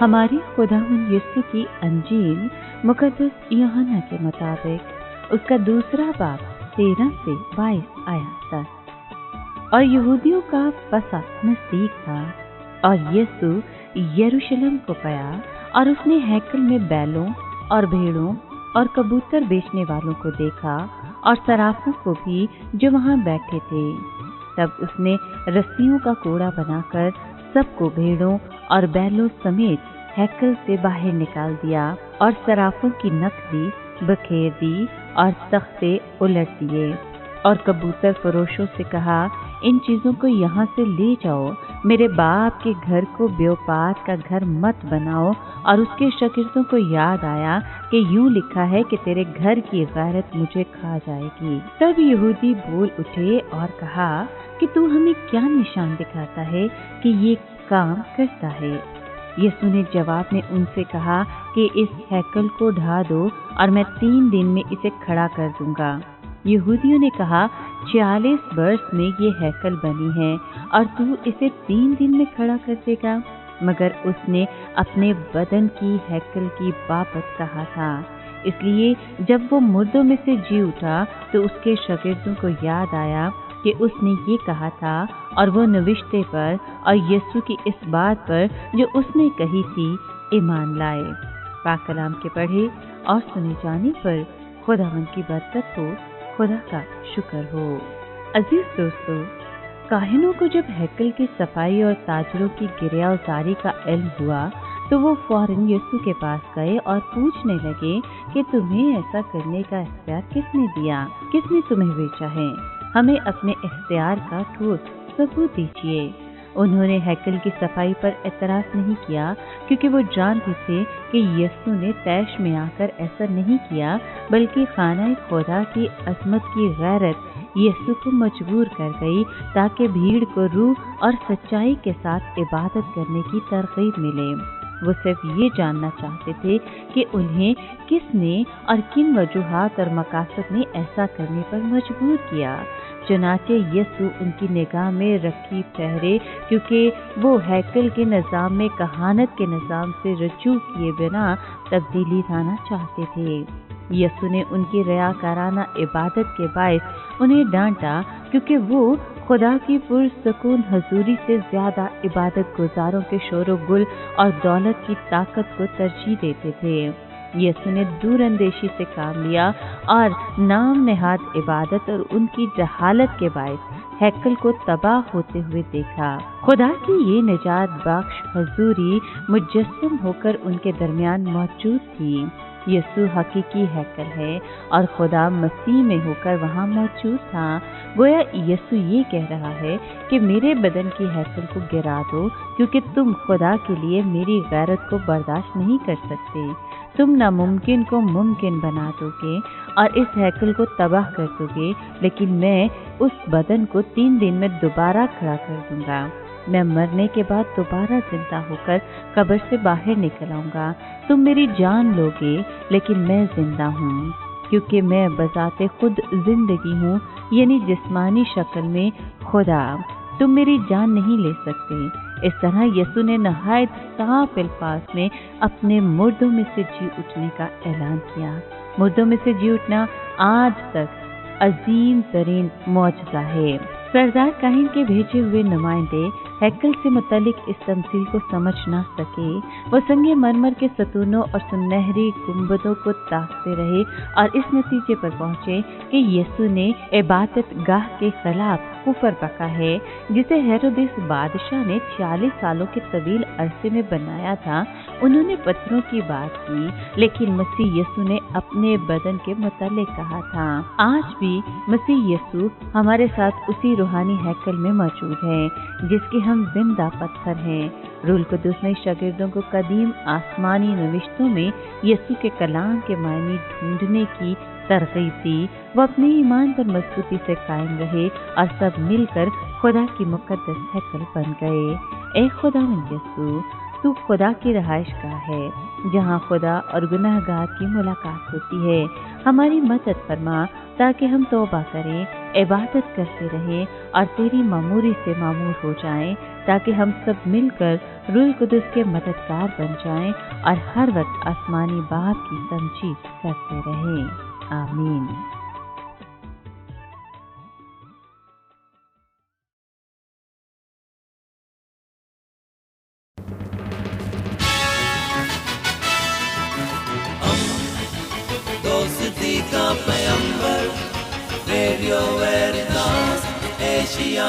हमारे खुदावंद यीशु की अंजील मुकद्दस यूहन्ना के मुताबिक उसका दूसरा बाब 13 से 22 आयत तक। और यहूदियों का फसह नजदीक था और यीशु यरूशलेम को गया और उसने हैकल में बैलों और भेड़ों और कबूतर बेचने वालों को देखा और सराफों को भी जो वहां बैठे थे। तब उसने रस्सियों का कोड़ा बनाकर सबको भेड़ों और बैलों समेत हैकल से बाहर निकाल दिया और सराफों की नकदी बखेर दी और तख्ते उलट दिए और कबूतर फरोशों से कहा, इन चीज़ों को यहाँ से ले जाओ, मेरे बाप के घर को व्यापार का घर मत बनाओ। और उसके शागिर्दों को याद आया कि यूं लिखा है कि तेरे घर की गैरत मुझे खा जाएगी। तब यहूदी बोल उठे और कहा कि तू हमें क्या निशान दिखाता है कि ये काम करता है। यीशु ने जवाब में उनसे कहा कि इस हैकल को ढा दो और मैं 3 दिन में इसे खड़ा कर दूंगा। यहूदियों ने कहा, 40 वर्ष में ये हैकल बनी है और तू इसे 3 दिन में खड़ा कर देगा। मगर उसने अपने बदन की हैकल की बाबत कहा था। इसलिए जब वो मुर्दों में से जी उठा तो उसके शागिर्दों को याद आया कि उसने ये कहा था और वो नविश्ते पर और यीशु की इस बात पर जो उसने कही थी ईमान लाए। पाक कलाम के पढ़े और सुने जाने पर खुदावंद की बरकत हो, खुदा का शुक्र हो। अजीज दोस्तों, काहिनों को जब हैकल की सफाई और ताजरों की गिरयावजारी का इल्म हुआ तो वो फौरन यीशु के पास गए और पूछने लगे कि तुम्हें ऐसा करने का इख्तियार किसने दिया, किसने तुम्हें भेजा है, हमें अपने इख्तियार का ठोस सबूत दीजिए। उन्होंने हैकल की सफाई पर एतराज नहीं किया क्योंकि वो जानते थे कि यीशु ने तैश में आकर ऐसा नहीं किया, बल्कि खाना खुदा की अजमत की गैरत यीशु को मजबूर कर गई ताकि भीड़ को रूह और सच्चाई के साथ इबादत करने की तरगीब मिले। वो सिर्फ ये जानना चाहते थे कि उन्हें किसने और किन वजूहात और मकासद ने ऐसा करने पर मजबूर किया। चुनाचे यीशु उनकी निगाह में रखी ठहरे क्योंकि वो हैकल के निज़ाम में कहानत के निज़ाम से रजू किए बिना तब्दीली लाना चाहते थे। यीशु ने उनकी रियाकाराना इबादत के बायस उन्हें डांटा क्योंकि वो खुदा की पुरसकून हजूरी से ज्यादा इबादत गुजारों के शोरो गुल और दौलत की ताकत को तरजीह देते थे। यीशु ने दूरअंदेशी से काम लिया और नाम नेहाद इबादत और उनकी जहालत के बायस हैकल को तबाह होते हुए देखा। खुदा की ये निजात बख्श हजूरी मुजस्सम होकर उनके दरमियान मौजूद थी। यीशु हकीकी हैकल है और खुदा मसीह में होकर वहाँ मौजूद था। गोया यीशु ये कह रहा है कि मेरे बदन की हैकल को गिरा दो क्योंकि तुम खुदा के लिए मेरी गैरत को बर्दाश्त नहीं कर सकते। तुम नामुमकिन को मुमकिन बना दोगे और इस हैकल को तबाह कर दोगे, लेकिन मैं उस बदन को 3 दिन में दोबारा खड़ा कर दूंगा। मैं मरने के बाद दोबारा जिंदा होकर कब्र से बाहर निकल आऊंगा। तुम मेरी जान लोगे लेकिन मैं जिंदा हूँ क्योंकि मैं बजाते खुद जिंदगी हूँ, यानी जिस्मानी शक्ल में खुदा। तुम मेरी जान नहीं ले सकते। इस तरह यीशु ने नहायत साफ अल्फाज में अपने मुर्दों में से जी उठने का ऐलान किया। मुर्दों में से जी उठना आज तक अजीम तरीन मौजज़ा है। सरदार काहिन के भेजे हुए नुमाइंदे हैकल से मुतालिक इस तमसील को समझ ना सके। वो संगे मरमर के सतूनों और सुनहरी गुंबदों को ताकते रहे और इस नतीजे पर पहुंचे कि यीशु ने इबादत गाह के खिलाफ कुफर बका है जिसे हेरोदेस बादशाह ने 40 सालों के तवील अरसे में बनाया था। उन्होंने पत्थरों की बात की, लेकिन मसीह यीशु ने अपने बदन के मुतालिक कहा था। आज भी मसीह यीशु हमारे साथ उसी रूहानी हैकल में मौजूद है जिसके हम जिंदा पत्थर हैं। रूल कुदूस ने शागिर्दों को कदीम आसमानी नविश्तों में यीशु के कलाम के मायने ढूंढने की तरगीब दी। वो अपने ईमान पर मजबूती से कायम रहे और सब मिलकर खुदा की मुकद्दस हैकल बन गए। ए खुदावंद यीशु, तू खुदा की रहाइश गाह है जहाँ खुदा और गुनाहगार की मुलाकात होती है। हमारी मदद फरमा ताकि हम तौबा करें, इबादत करते रहें और तेरी मामूरी से मामूर हो जाएं, تاکہ ہم سب مل کر روح القدس کے مددگار بن جائیں اور ہر وقت آسمانی باپ کی تمجید کرتے رہیں۔ آمین۔ دوستی کا پیمبر، ریڈیو ویریتاس ایشیا۔